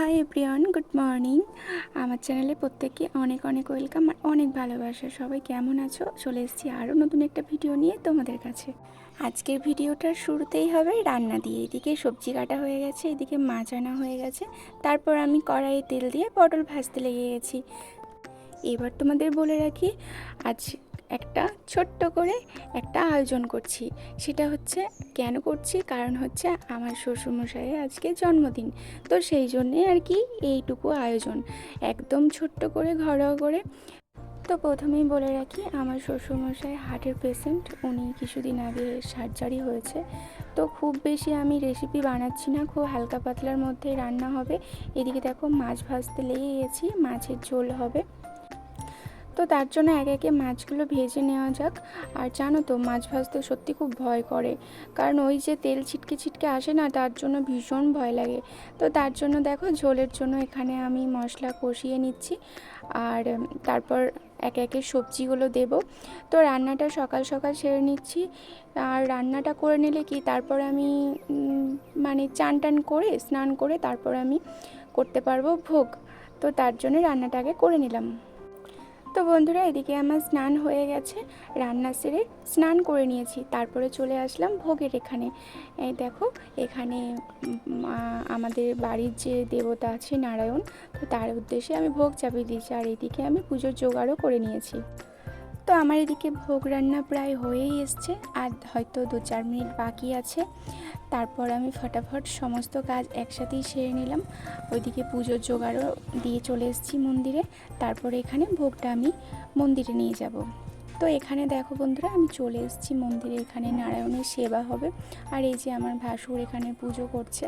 Hi everyone, good morning. আমার চ্যানেলে প্রত্যেককে অনেক অনেক ওয়েলকাম আর অনেক ভালোবাসা। সবাই কেমন আছো? চলে এসেছি আরও নতুন একটা ভিডিও নিয়ে তোমাদের কাছে। আজকের ভিডিওটার শুরুতেই হবে রান্না দিয়ে। এদিকে সবজি কাটা হয়ে গেছে, এদিকে মাছ আনা হয়ে গেছে। তারপর আমি কড়াইয়ে তেল দিয়ে পটল ভাজতে লেগে গেছি। এবার তোমাদের বলে রাখি, আজ একটা ছোট্ট করে একটা আয়োজন করছি। সেটা হচ্ছে কেন করছি, কারণ হচ্ছে আমার শ্বশুরমশাইয়ের আজকে জন্মদিন। তো সেই জন্যে আর কি এইটুকু আয়োজন, একদম ছোট্ট করে ঘরোয়া করে। তো প্রথমেই বলে রাখি, আমার শ্বশুরমশাই হার্টের পেশেন্ট, উনি কিছুদিন আগে সার্জারি হয়েছে। তো খুব বেশি আমি রেসিপি বানাচ্ছি না, খুব হালকা পাতলার মধ্যেই রান্না হবে। এদিকে দেখো মাছ ভাজতে লেগে গেছি, মাছের ঝোল হবে। তো তার জন্য একে একে মাছগুলো ভেজে নেওয়া যাক। আর জানো তো, মাছ ভাজতে সত্যি খুব ভয় করে, কারণ ওই যে তেল ছিটকে ছিটকে আসে না, তার জন্য ভীষণ ভয় লাগে। তো তার জন্য দেখো, ঝোলের জন্য এখানে আমি মশলা কষিয়ে নিচ্ছি, আর তারপর একে একে সবজিগুলো দেব। তো রান্নাটা সকাল সকাল সেরে নিচ্ছি। আর রান্নাটা করে নিলে কি, তারপর আমি মানে চান টান করে স্নান করে তারপর আমি করতে পারবো ভোগ। তো তার জন্য রান্নাটা আগে করে নিলাম। তো বন্ধুরা, এদিকে আমার স্নান হয়ে গেছে, রান্না সেরে স্নান করে নিয়েছি। তারপরে চলে আসলাম ভোগের এখানে। এই দেখো, এখানে আমাদের বাড়ির যে দেবতা আছে নারায়ণ, তো তার উদ্দেশ্যে আমি ভোগ চাপিয়ে দিয়েছি। আর এদিকে আমি পুজোর জোগাড়ও করে নিয়েছি। তো আমার এদিকে ভোগ রান্না প্রায় হয়েই এসছে, আর হয়তো 2-4 মিনিট বাকি আছে। তারপর আমি ফটাফট সমস্ত কাজ একসাথেই সেরে নিলাম। ওইদিকে পুজোর জোগাড়ও দিয়ে চলে এসেছি মন্দিরে। তারপরে এখানে ভোগটা আমি মন্দিরে নিয়ে যাব। তো এখানে দেখো বন্ধুরা, আমি চলে এসেছি মন্দিরে। এখানে নারায়ণের সেবা হবে, আর এই যে আমার ভাসুর এখানে পুজো করছে।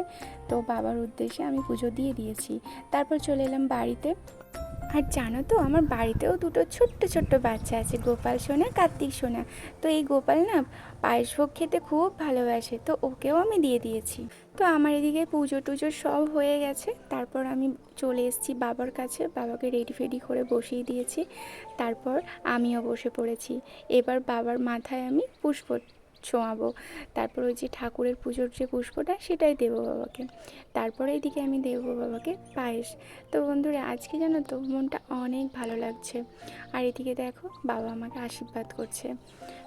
তো বাবার উদ্দেশ্যে আমি পুজো দিয়ে দিয়েছি। তারপর চলে এলাম বাড়িতে। আর জানো তো, আমার বাড়িতেও দুটো ছোট্ট ছোট্ট বাচ্চা আছে, গোপাল সোনা, কার্তিক সোনা। তো এই গোপাল না পায়েস ভোগ খেতে খুব ভালোবাসে, তো ওকেও আমি দিয়ে দিয়েছি। তো আমার এদিকে পুজো টুজো সব হয়ে গেছে। তারপর আমি চলে এসেছি বাবার কাছে, বাবাকে রেডি ফেডি করে বসিয়ে দিয়েছি। তারপর আমিও বসে পড়েছি। এবার বাবার মাথায় আমি পুষ্প ছোঁয়াবো। তারপর ওই যে ঠাকুরের পুজোর যে পুষ্পটা, সেটাই দেবো বাবাকে। তারপরে এদিকে আমি দেবো বাবাকে পায়েস। তো বন্ধুরা, আজকে জানো তো মনটা অনেক ভালো লাগছে। আর এদিকে দেখো, বাবা আমাকে আশীর্বাদ করছে।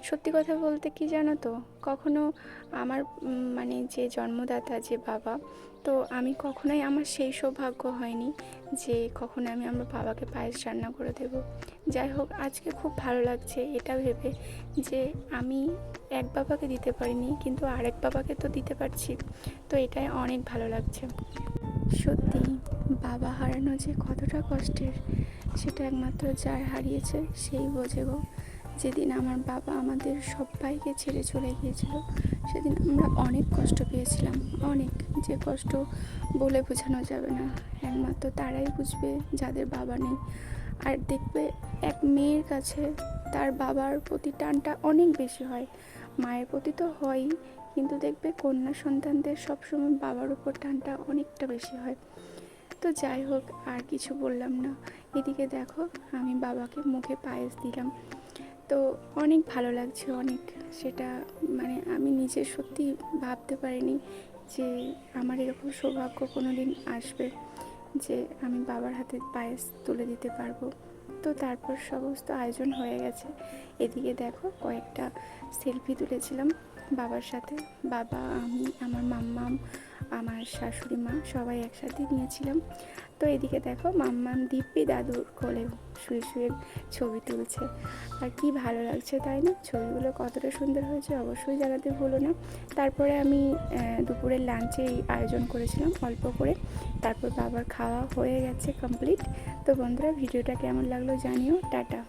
সত্যি কথা বলতে কি জানো তো, কখনো আমার মানে যে জন্মদাতা যে বাবা, তো আমি কখনোই, আমার সেই সৌভাগ্য হয়নি যে কখনো আমি আমার বাবাকে পায়েস রান্না করে দেব। যাই হোক, আজকে খুব ভালো লাগছে এটা ভেবে যে আমি এক বাবাকে দিতে পারিনি, কিন্তু আরেক বাবাকে তো দিতে পারছি। তো এটাই অনেক ভালো লাগছে। সত্যি, বাবা হারানো যে কতটা কষ্টের, সেটা একমাত্র যার হারিয়েছে সেই বোঝে গো। যেদিন আমার বাবা আমাদের সবাইকে ছেড়ে চলে গিয়েছিল, সেদিন আমরা অনেক কষ্ট পেয়েছিলাম, অনেক, যে কষ্ট বলে বোঝানো যাবে না। একমাত্র তারাই বুঝবে যাদের বাবা নেই। আর দেখবে, এক মেয়ের কাছে তার বাবার প্রতি টানটা অনেক বেশি হয়। মায়ের প্রতি তো হয়ই, কিন্তু দেখবে কন্যা সন্তানদের সবসময় বাবার উপর টানটা অনেকটা বেশি হয়। তো যাই হোক, আর কিছু বললাম না। এদিকে দেখো, আমি বাবাকে মুখে পায়েস দিলাম। তো অনেক ভালো লাগছে, অনেক। সেটা মানে আমি নিজে সত্যি ভাবতে পারিনি যে আমার এরকম সৌভাগ্য কোনো দিন আসবে, যে আমি বাবার হাতে পায়েস তুলে দিতে পারবো। তো তারপর সমস্ত আয়োজন হয়ে গেছে। এদিকে দেখো, কয়েকটা সেলফি তুলেছিলাম বাবার সাথে। বাবা, আমি, আমার মাম্মাম, আমার শাশুড়ি মা, সবাই একসাথে নিয়েছিলাম। তো এদিকে দেখো, মাম্মাম দিব্যি দাদুর কোলে শুয়ে শুয়ে ছবি তুলছে। আর কি ভালো লাগছে, তাই না? ছবিগুলো কতটা সুন্দর হয়েছে অবশ্যই জানাতে ভুলো না। তারপরে আমি দুপুরের লাঞ্চে আয়োজন করেছিলাম অল্প করে। তারপর বাবার খাওয়া হয়ে গেছে কমপ্লিট। তো বন্ধুরা, ভিডিওটা কেমন লাগলো জানিও। টাটা।